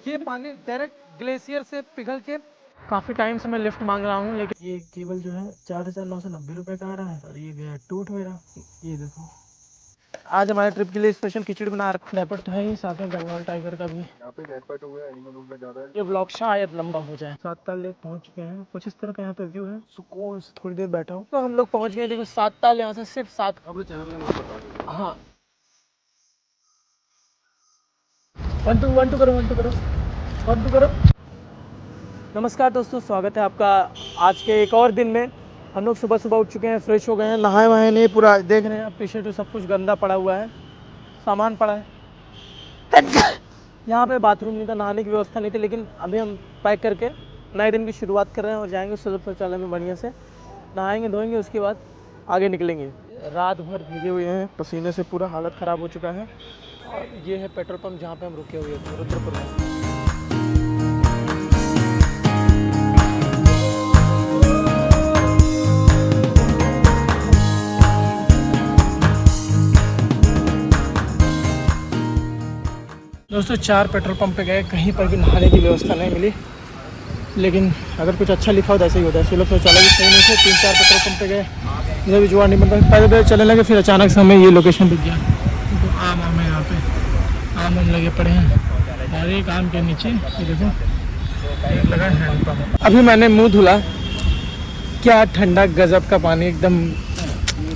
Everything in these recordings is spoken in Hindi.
ये पानी डायरेक्ट ग्लेशियर से पिघल के। काफ़ी टाइम से मैं लिफ्ट मांग रहा हूँ, लेकिन ये केबल जो है 4,990 रुपये का आ रहा है और ये गया टूट मेरा। ये देखो, आज हमारे ट्रिप के लिए स्पेशल खिचड़ी बना रखा है। लेपर्ड तो है ही, साथ में बंगाल टाइगर का भी। यहाँ पे लेपर्ड हुआ है, एनिमल रूम में ज़्यादा है। ये व्लॉग शायद लंबा हो जाए। 7 ताल लेक पहुँच चुके हैं। कुछ इस तरह का यहाँ पे व्यू है। सुकून से थोड़ी देर बैठा हूँ तो हम लोग पहुँच गए। देखो 7 ताल यहाँ से सिर्फ 7। हाँ, 1 2 1 2 करो, 1 2 करो, 1 2 करो। नमस्कार दोस्तों, स्वागत है आपका आज के एक और दिन में। हम लोग सुबह सुबह उठ चुके हैं, फ्रेश हो गए हैं, नहाए वहाए नहीं। पूरा देख रहे हैं आप पीछे तो सब कुछ गंदा पड़ा हुआ है, सामान पड़ा है। यहाँ पे बाथरूम नहीं था, नहाने की व्यवस्था नहीं थी, लेकिन अभी हम पैक करके नए दिन की शुरुआत कर रहे हैं और जाएंगे सुलभ शौचालय में बढ़िया से नहाएंगे धोएंगे, उसके बाद आगे निकलेंगे। रात भर भीगे हुए हैं, पसीने से पूरा हालत ख़राब हो चुका है। और ये है पेट्रोल पंप जहाँ पे हम रुके हुए थे, रुद्रपुर में। दोस्तों 4 पेट्रोल पंप पे गए, कहीं पर भी नहाने की व्यवस्था नहीं मिली। लेकिन अगर कुछ अच्छा लिखा होता ऐसे ही होता है। सुलभ शौचालय भी सही नहीं थे। 3-4 पेट्रोल पंप पे गए, मुझे भी जुगाड़ नहीं बनता। पैदल चलने लगे, फिर अचानक से हमें ये लोकेशन दिख गया। तो आम है यहाँ पे, आम लगे पड़े हैं और एक आम के नीचे ये देखो लगा हैंड पंप। अभी मैंने मुँह धुला, क्या ठंडा गजब का पानी, एकदम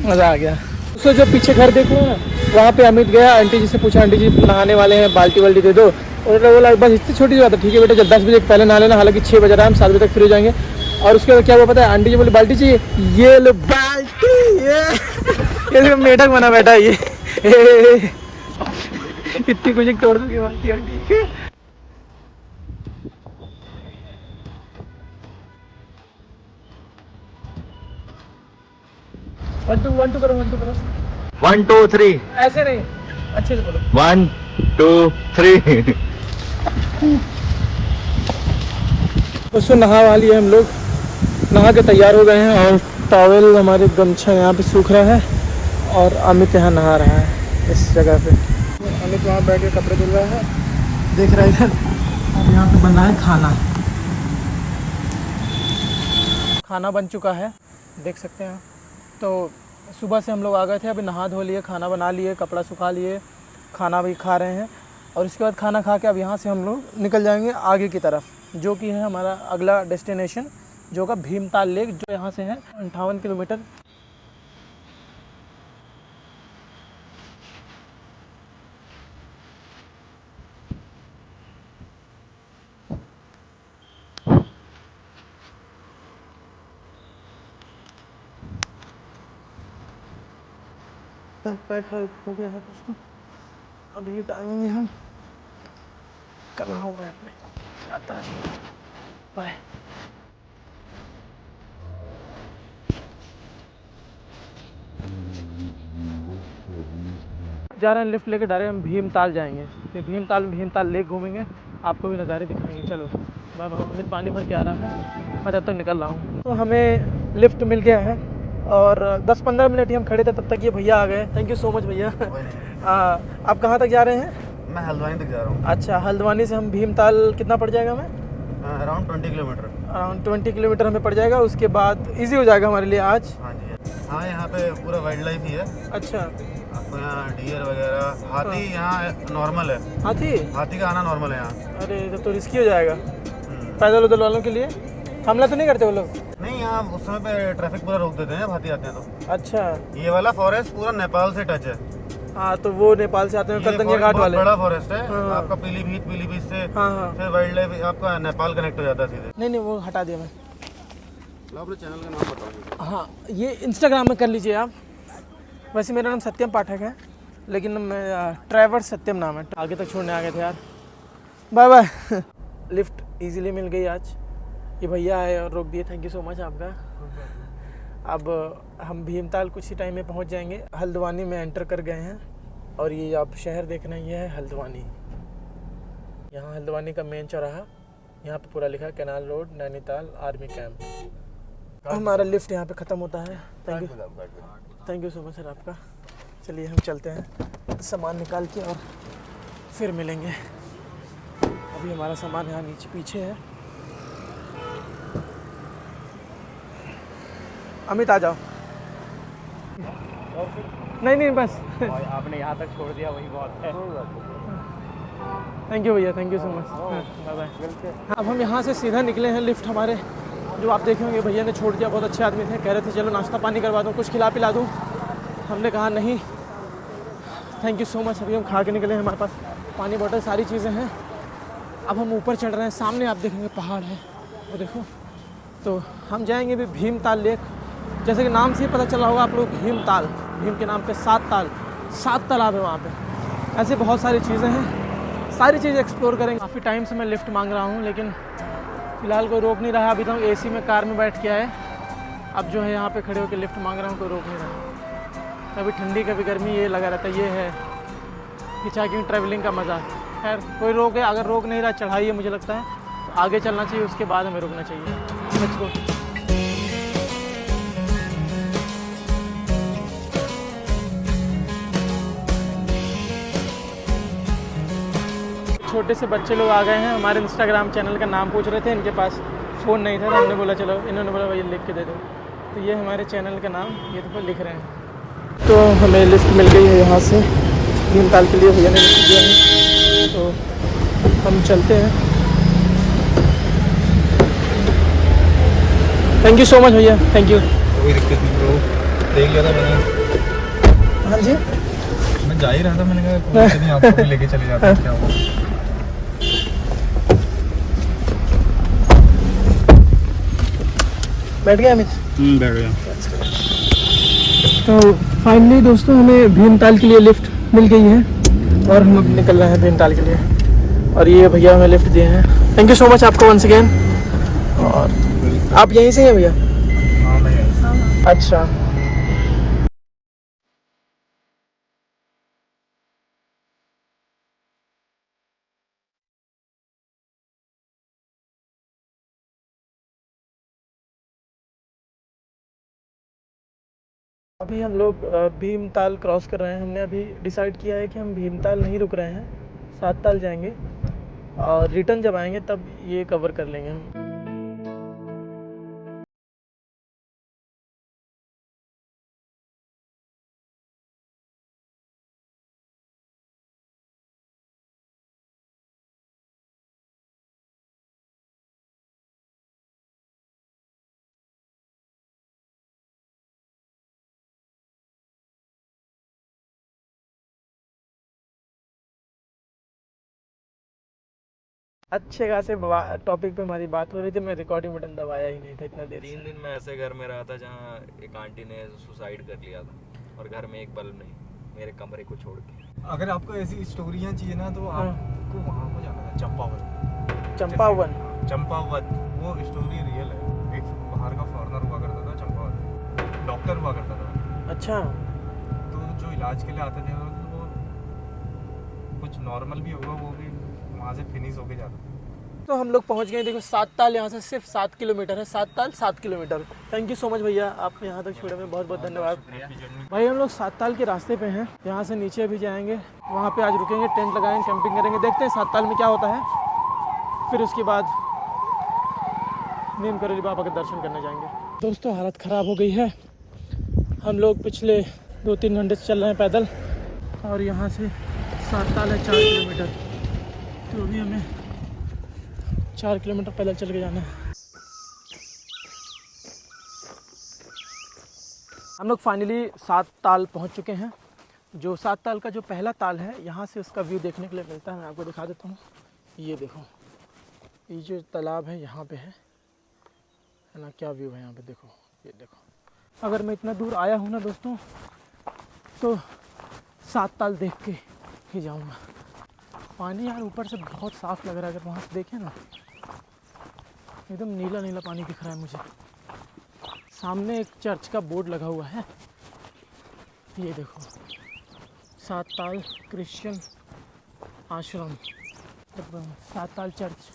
मज़ा आ गया। उससे जब पीछे घर देखो ना, वहाँ पे अमित गया, आंटी जी से पूछा, आंटी जी नहाने वाले हैं, बाल्टी वाल्टी दे दो। और बोला बस इतनी छोटी बात है, ठीक है बेटा, जब 10 बजे पहले नहा लेना। हालांकि 6 बजे, हम 7 बजे तक फ्री हो जाएंगे। और उसके बाद क्या हुआ पता है, आंटी जी बोली बाल्टी चाहिए, ये लो बाल्टी। ये मेढक बना बैठा है ये। इतनी कुछ तोड़ दूंगी बाल्टी आंटी। 1 2 1 2 करो, 1 2 करो। 1 2 3 ऐसे नहीं, अच्छे से बोलो। 1 2 3। उसको नहा वा लिए हम लोग, नहा के तैयार हो गए हैं और टॉवेल हमारे गमछा यहाँ पे सूख रहा है और अमित यहाँ नहा रहा है इस जगह पे। अमित वहाँ बैठ के कपड़े धुल रहा है, देख रहा है इधर। और यहाँ पे बन रहा है खाना। खाना बन चुका है, देख सकते हैं। तो सुबह से हम लोग आ गए थे, अभी नहा धो लिए, खाना बना लिए, कपड़ा सुखा लिए, खाना भी खा रहे हैं। और इसके बाद खाना खा के अब यहाँ से हम लोग निकल जाएंगे आगे की तरफ, जो कि है हमारा अगला डेस्टिनेशन, जो का भीमताल लेक, जो यहाँ से है 58 किलोमीटर। पैक हो गया है दोस्तों, अभी टाइमिंग हम करना होगा अपने आता है। बाय। जा रहे हैं लिफ्ट लेके, डायरेक्ट हम भीमताल जाएंगे, फिर भीमताल में भीमताल लेक घूमेंगे, आपको भी नज़ारे दिखाएंगे। चलो बाय बाय। अमित पानी भर के आ रहा है, मैं तब तक निकल रहा हूँ। तो हमें लिफ्ट मिल गया है और 10-15 मिनट ही हम खड़े थे, तब तक ये भैया आ गए। थैंक यू सो मच भैया। आप कहाँ तक जा रहे हैं? मैं हल्द्वानी तक जा रहा हूँ। अच्छा, हल्द्वानी से हम भीमताल कितना पड़ जाएगा हमें? Around 20 kilometre. अराउंड 20 किलोमीटर हमें पड़ जाएगा। उसके बाद ईजी हो जाएगा हमारे लिए आज। हाँ जी, हाँ यहाँ पे पूरा वाइल्ड लाइफ ही है। अच्छा, आपको यहाँ डियर वगैरह, हाथी यहाँ नॉर्मल है। हाथी का आना नॉर्मल है यहाँ। अरे तो रिस्की हो जाएगा पैदल उदल वालों के लिए। हमला तो नहीं करते वो लोग? नहीं, यहाँ उस समय पे ट्रैफिक पूरा रोक देते हैं जब हाथी आते हैं तो। अच्छा, ये वाला फॉरेस्ट पूरा नेपाल से टच है। हाँ तो वो नेपाल से आते हैं, करतंगिया घाट वाले। बड़ा फॉरेस्ट है। हाँ। आपका पीलीभीत से हाँ। फिर वाइल्ड लाइफ आपका नेपाल कनेक्ट हो जाता है सीधे। नहीं वो हटा दिया मैं। अपने चैनल का नाम बताओ। हाँ, ये इंस्टाग्राम में कर लीजिए आप। वैसे मेरा नाम सत्यम पाठक है, लेकिन मैं ट्रैवर्स सत्यम नाम है। आगे तक छोड़ने आ गए थे यार। Bye bye. लिफ्ट इजीली मिल गई आज, ये भैया आए और रोक दिए, थैंक यू सो मच आपका। अब हम भीमताल कुछ ही टाइम में पहुंच जाएंगे। हल्द्वानी में एंटर कर गए हैं और ये आप शहर देख रहे हैं, ये है हल्द्वानी। यहाँ हल्द्वानी का मेन चौराहा, यहाँ पे पूरा लिखा है canal road, Nainital army camp. हमारा लिफ्ट यहाँ पे ख़त्म होता है। Thank you so much sir आपका। चलिए हम चलते हैं, सामान निकाल के और फिर मिलेंगे। अभी हमारा सामान यहाँ नीचे पीछे है। अमित आ जाओ। नहीं बस आपने यहाँ तक छोड़ दिया वही बहुत है। थैंक यू भैया, thank you so much. Bye bye. अब हम यहाँ से सीधा निकले हैं। लिफ्ट हमारे जो आप देखेंगे भैया ने छोड़ दिया, बहुत अच्छे आदमी थे, कह रहे थे चलो नाश्ता पानी करवा दूँ, कुछ खिला पिला दूँ। हमने कहा नहीं थैंक यू सो मच। अभी हम खा के निकले हैं, हमारे पास पानी बॉटल सारी चीज़ें हैं। अब हम ऊपर चढ़ रहे हैं। सामने आप देखेंगे पहाड़ है वो देखो। तो हम जाएंगे अभी भीमताल लेक। जैसे कि नाम से ही पता चला होगा आप लोग, भीमताल, भीम के नाम पे 7 तालाब है वहाँ पे। ऐसे बहुत सारी चीज़ें हैं, सारी चीज़ें एक्सप्लोर करेंगे। काफ़ी टाइम से मैं लिफ्ट मांग रहा हूँ, लेकिन फ़िलहाल कोई रोक नहीं रहा। अभी तो एसी में कार में बैठ के आए, अब जो है यहाँ पे खड़े होकर लिफ्ट मांग रहा हूँ, कोई रोक नहीं रहा। कभी ठंडी कभी गर्मी ये लगा रहता है। ये है हिचाकिंग ट्रैवलिंग का मज़ा। खैर कोई रोक है, अगर रोक नहीं रहा, चढ़ाई है मुझे लगता है तो आगे चलना चाहिए, उसके बाद हमें रुकना चाहिए। Let's go. छोटे से बच्चे लोग आ गए हैं। हमारे इंस्टाग्राम चैनल का नाम पूछ रहे थे, इनके पास फ़ोन नहीं था तो हमने बोला चलो, इन्होंने बोला भैया लिख के दे दो। तो ये हमारे चैनल का नाम ये तो लिख रहे हैं। तो हमें लिफ्ट मिल गई है यहाँ से भीमताल के लिए, भैया ने लिख दिया है। तो हम चलते हैं। थैंक यू सो मच भैया, थैंक यू। कोई दिक्कत नहीं ब्रो, देख लिया था मैंने। हाँ जी, मैं जा ही रहा था, मैंने कहा कोई दिक्कत नहीं, आपको भी लेके चले जाते हैं, क्या हुआ। बैठ गया अमित? बैठ गया। तो फाइनली दोस्तों हमें भीमताल के लिए लिफ्ट मिल गई है और हम अब निकल रहे हैं भीमताल के लिए। और ये भैया हमें लिफ्ट दिए हैं, थैंक यू सो मच आपका वंस अगेन। और आप यहीं से हैं भैया? हाँ मैं यहीं से। अच्छा। अभी हम लोग भीमताल क्रॉस कर रहे हैं। हमने अभी डिसाइड किया है कि हम भीमताल नहीं रुक रहे हैं, 7 ताल जाएंगे और रिटर्न जब आएंगे तब ये कवर कर लेंगे हम। अच्छे खासे टॉपिक पे हमारी बात हो रही थी, मैं रिकॉर्डिंग बटन दबाया ही नहीं था इतना देर। 3 दिन मैं ऐसे घर में रहा था जहाँ एक आंटी ने सुसाइड कर लिया था और घर में एक बल्ब नहीं, मेरे कमरे को छोड़ के। अगर आपको ऐसी स्टोरियाँ चाहिए ना तो आपको वहाँ को जाना है, चंपावत। चंपावत वो स्टोरी रियल है। एक बाहर का फॉरेनर हुआ करता था चंपावत, डॉक्टर हुआ करता था। अच्छा। तो जो इलाज के लिए आते थे वो कुछ नॉर्मल भी होगा, वो भी वहाँ से फिनिश होके जाता था। तो हम लोग पहुंच गए। देखो 7 ताल यहाँ से सिर्फ 7 किलोमीटर है। 7 ताल 7 kilometre. Thank you so much भैया, आप यहाँ तक छोड़े में बहुत बहुत धन्यवाद। भाई हम लोग 7 ताल के रास्ते पे हैं, यहाँ से नीचे भी जाएंगे, वहाँ पे आज रुकेंगे, टेंट लगाएंगे, कैंपिंग करेंगे, देखते हैं 7 ताल में क्या होता है। फिर उसके बाद नीम करोली बाबा के दर्शन करने जाएंगे। दोस्तों हालत ख़राब हो गई है। हम लोग पिछले 2-3 घंटे से चल रहे हैं पैदल और यहाँ से 7 ताल है 4 किलोमीटर। तो अभी हमें 4 किलोमीटर पैदल चल के जाना है। हम लोग फाइनली 7 ताल पहुंच चुके हैं। जो 7 ताल का जो पहला ताल है, यहाँ से उसका व्यू देखने के लिए मिलता है। मैं आपको दिखा देता हूँ। ये देखो, ये जो तालाब है यहाँ पे है ना, क्या व्यू है यहाँ पे, देखो ये देखो। अगर मैं इतना दूर आया हूँ ना दोस्तों, तो 7 ताल देख के ही जाऊँगा। पानी यार ऊपर से बहुत साफ़ लग रहा है, अगर वहाँ से देखें ना एकदम नीला नीला पानी दिख रहा है मुझे। सामने एक चर्च का बोर्ड लगा हुआ है, ये देखो, 7 ताल क्रिश्चियन आश्रम, 7 ताल चर्च।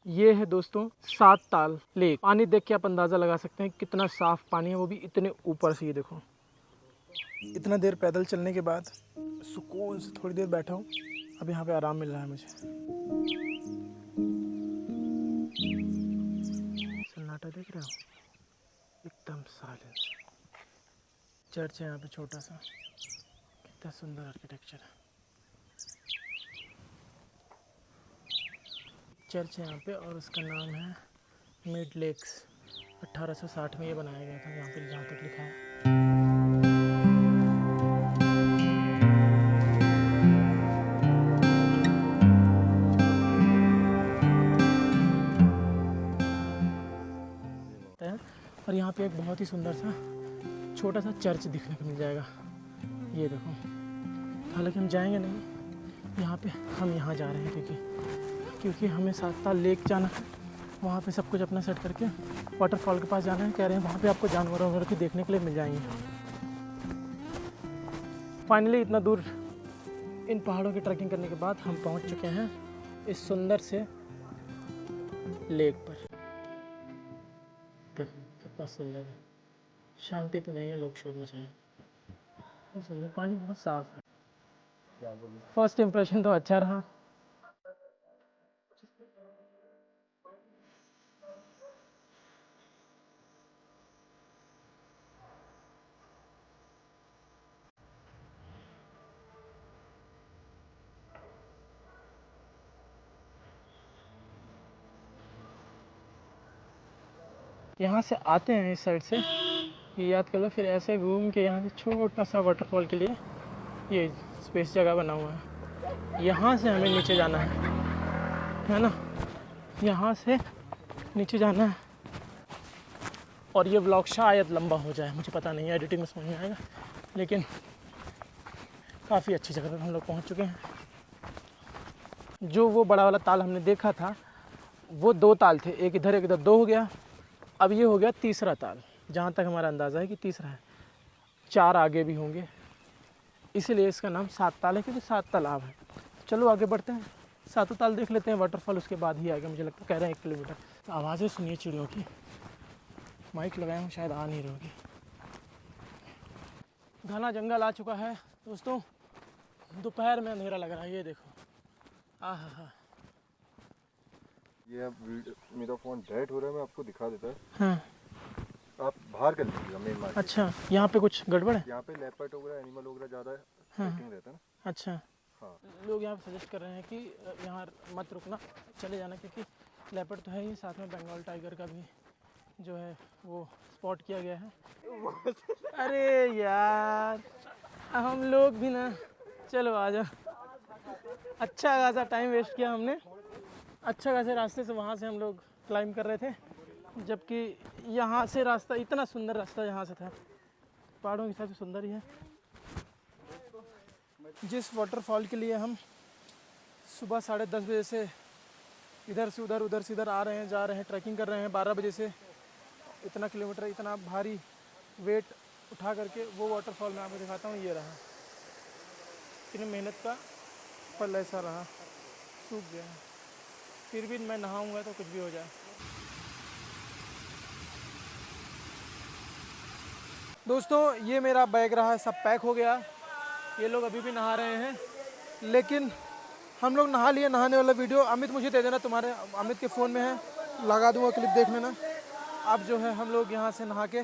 ये है दोस्तों 7 ताल लेक। पानी देख के आप अंदाज़ा लगा सकते हैं कितना साफ़ पानी है, वो भी इतने ऊपर से। ये देखो, इतना देर पैदल चलने के बाद सुकून से थोड़ी देर बैठा हूँ। अब यहाँ पे आराम मिल रहा है मुझे। सन्नाटा देख रहे हो, एकदम साइलेंस। चर्च है यहाँ पे छोटा सा, कितना सुंदर आर्किटेक्चर है। चर्च है यहाँ पे और उसका नाम है मिड लेक्स। 1860 में ये बनाया गया था यहाँ पे, जहाँ तक लिखा है। और यहाँ पे एक बहुत ही सुंदर सा छोटा सा चर्च दिखने को मिल जाएगा। ये देखो, हालांकि हम जाएंगे नहीं यहाँ पे, हम यहाँ जा रहे हैं क्योंकि हमें सातताल लेक जाना है। वहाँ पे सब कुछ अपना सेट करके वाटरफॉल के पास जाना है। कह रहे हैं वहाँ पे आपको जानवर वगैरह के देखने के लिए मिल जाएंगे। फाइनली इतना दूर इन पहाड़ों की ट्रैकिंग करने के बाद हम पहुँच चुके हैं इस सुंदर से लेक पर। कितना सुंदर है, शांति तो नहीं है, लोग शोर मचाएं। सुंदर, पानी बहुत साफ है। फर्स्ट इम्प्रेशन तो अच्छा रहा। यहाँ से आते हैं इस साइड से, ये याद कर लो, फिर ऐसे घूम के यहाँ से छोटा सा वाटरफॉल के लिए ये स्पेस जगह बना हुआ है। यहाँ से हमें नीचे जाना है ना, यहाँ से नीचे जाना है। और ये व्लॉग शायद लंबा हो जाए, मुझे पता नहीं, एडिटिंग में समझ में आएगा, लेकिन काफ़ी अच्छी जगह पर हम लोग पहुँच चुके हैं। जो वो बड़ा वाला ताल हमने देखा था, वो 2 ताल थे, एक इधर एक इधर, 2 हो गया। अब ये हो गया तीसरा ताल, जहाँ तक हमारा अंदाज़ा है कि तीसरा है। 4 आगे भी होंगे, इसीलिए इसका नाम 7 ताल है, क्योंकि 7 तालाब है। चलो आगे बढ़ते हैं, 7 ताल देख लेते हैं, वाटरफॉल उसके बाद ही आगे। मुझे लगता है कह रहे हैं 1 किलोमीटर। तो आवाज़ें सुनिए चिड़ियों की, माइक लगाया हूँ, शायद आ नहीं रहोगी। घना जंगल आ चुका है दोस्तों, दोपहर में अंधेरा लग रहा है। ये देखो, आहा हा। ये अब मेरा फोन डेड हो रहा है, मैं आपको दिखा देता है। हाँ, आप बाहर कर लीजिएगा मेन मार्केट। अच्छा, यहाँ पे कुछ गड़बड़ है? यहाँ पे लेपर्ड वगैरह, एनिमल वगैरह ज़्यादा हाँ, रहता है ना। अच्छा। हाँ, लोग यहाँ पे सजेस्ट कर रहे हैं कि यहाँ मत रुकना, चले जाना, क्योंकि लेपर्ड तो है ही, साथ में बंगाल टाइगर का भी जो है वो स्पॉट किया गया है। अरे यार, हम लोग भी ना, चलो आ जाओ। अच्छा खासा टाइम वेस्ट किया हमने, अच्छा खासे रास्ते से वहाँ से हम लोग क्लाइंब कर रहे थे, जबकि यहाँ से रास्ता, इतना सुंदर रास्ता यहाँ से था, पहाड़ों के हिसाब से सुंदर ही है। जिस वाटरफॉल के लिए हम सुबह 10:30 बजे से इधर से उधर, उधर से इधर आ रहे हैं, जा रहे हैं, ट्रैकिंग कर रहे हैं 12 बजे से, इतना किलोमीटर, इतना भारी वेट उठा करके, वो वाटरफॉल मैं आपको दिखाता हूँ। ये रहा, इतनी मेहनत का फल ऐसा रहा, सूख गया है। फिर भी मैं नहाऊंगा तो कुछ भी हो जाए। दोस्तों, ये मेरा बैग रहा, सब पैक हो गया। ये लोग अभी भी नहा रहे हैं, लेकिन हम लोग नहा लिए। नहाने वाला वीडियो अमित मुझे दे देना, तुम्हारे अमित के फ़ोन में है, लगा दूंगा, क्लिप देख लेना। अब जो है हम लोग यहाँ से नहा के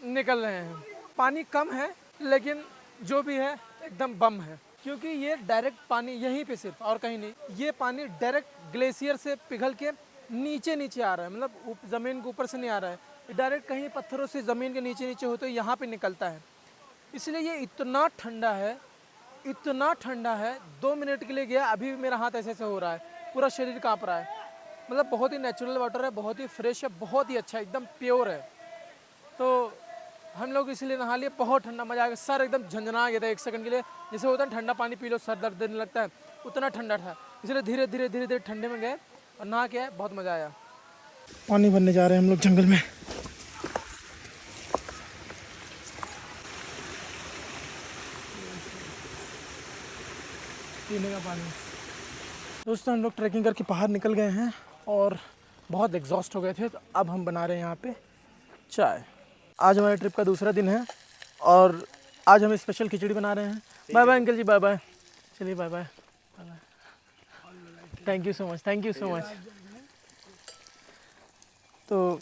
निकल रहे हैं। पानी कम है, लेकिन जो भी है एकदम बम है, क्योंकि ये डायरेक्ट पानी यहीं पे सिर्फ, और कहीं नहीं, ये पानी डायरेक्ट ग्लेशियर से पिघल के नीचे नीचे आ रहा है। मतलब ज़मीन के ऊपर से नहीं आ रहा है, डायरेक्ट कहीं पत्थरों से ज़मीन के नीचे नीचे होते यहाँ पे निकलता है। इसलिए ये इतना ठंडा है, इतना ठंडा है। 2 मिनट के लिए गया, अभी भी मेरा हाथ ऐसे ऐसे हो रहा है, पूरा शरीर काँप रहा है। मतलब बहुत ही नेचुरल वाटर है, बहुत ही फ्रेश है, बहुत ही अच्छा, एकदम प्योर है। तो हम लोग इसलिए नहा लिए, बहुत ठंडा, मज़ा आ गया। सर एकदम झंझना गया था 1 सेकंड के लिए, जैसे होता है ठंडा पानी पी लो सर दर्द देने लगता है, उतना ठंडा था। इसलिए धीरे धीरे धीरे धीरे ठंडे में गए और नहा के आए, बहुत मज़ा आया। पानी भरने जा रहे हैं हम लोग जंगल में। पीने का पानी। दोस्तों, हम लोग ट्रैकिंग करके बाहर निकल गए हैं और बहुत एग्जॉस्ट हो गए थे, तो अब हम बना रहे हैं यहाँ पे चाय। आज हमारे ट्रिप का दूसरा दिन है और आज हम स्पेशल खिचड़ी बना रहे हैं। Bye bye uncle ji, bye bye. चलिए bye bye, thank you so much, thank you so much. तो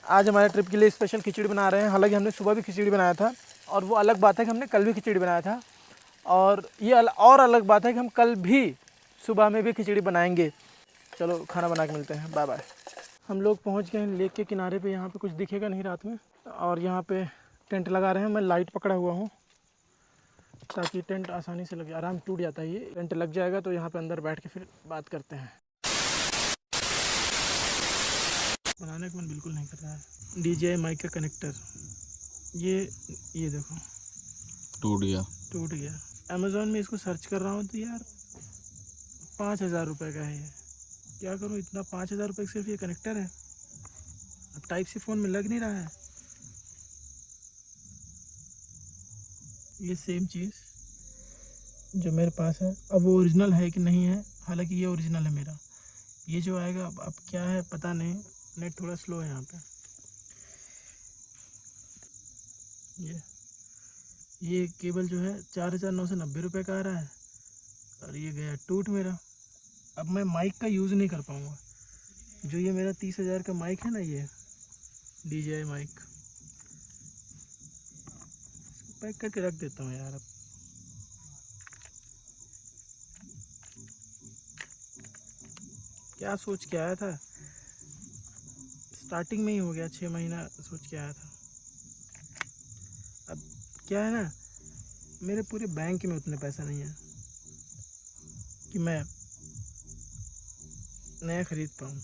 आज हमारे ट्रिप के लिए स्पेशल खिचड़ी बना रहे हैं। हालांकि हमने सुबह भी खिचड़ी बनाया था और वो अलग बात है कि हमने कल भी खिचड़ी बनाया था, और ये और अलग बात है कि हम कल भी सुबह में भी खिचड़ी बनाएंगे। चलो खाना बना के मिलते हैं, बाय बाय। हम लोग पहुंच गए हैं लेक के किनारे पे। यहाँ पे कुछ दिखेगा नहीं रात में, और यहाँ पे टेंट लगा रहे हैं। मैं लाइट पकड़ा हुआ हूँ ताकि टेंट आसानी से लगे, आराम टूट जाता है ये। टेंट लग जाएगा तो यहाँ पे अंदर बैठ के फिर बात करते हैं। बनाने का मन बिल्कुल नहीं कर रहा है। DJI माइक का कनेक्टर, ये देखो टूट गया। अमेज़ॉन में इसको सर्च कर रहा हूँ तो यार 5,000 रुपये का है ये। क्या करूँ इतना, 5,000 रुपये सिर्फ ये कनेक्टर है। अब टाइप सी फ़ोन में लग नहीं रहा है। ये सेम चीज़ जो मेरे पास है, अब वो ओरिजिनल है कि नहीं है। हालांकि ये ओरिजिनल है मेरा। ये जो आएगा अब क्या है पता नहीं, नेट थोड़ा स्लो है यहाँ पे। ये केबल जो है 4,990 रुपये का आ रहा है, और ये गया टूट मेरा। अब मैं माइक का यूज़ नहीं कर पाऊँगा। जो ये मेरा 30,000 का माइक है ना, ये DJI माइक, इसको पैक करके रख देता हूँ यार। अब क्या सोच के आया था, स्टार्टिंग में ही हो गया। 6 महीना सोच के आया था। अब क्या है ना, मेरे पूरे बैंक में उतने पैसा नहीं है कि मैं नया खरीद पाऊँ।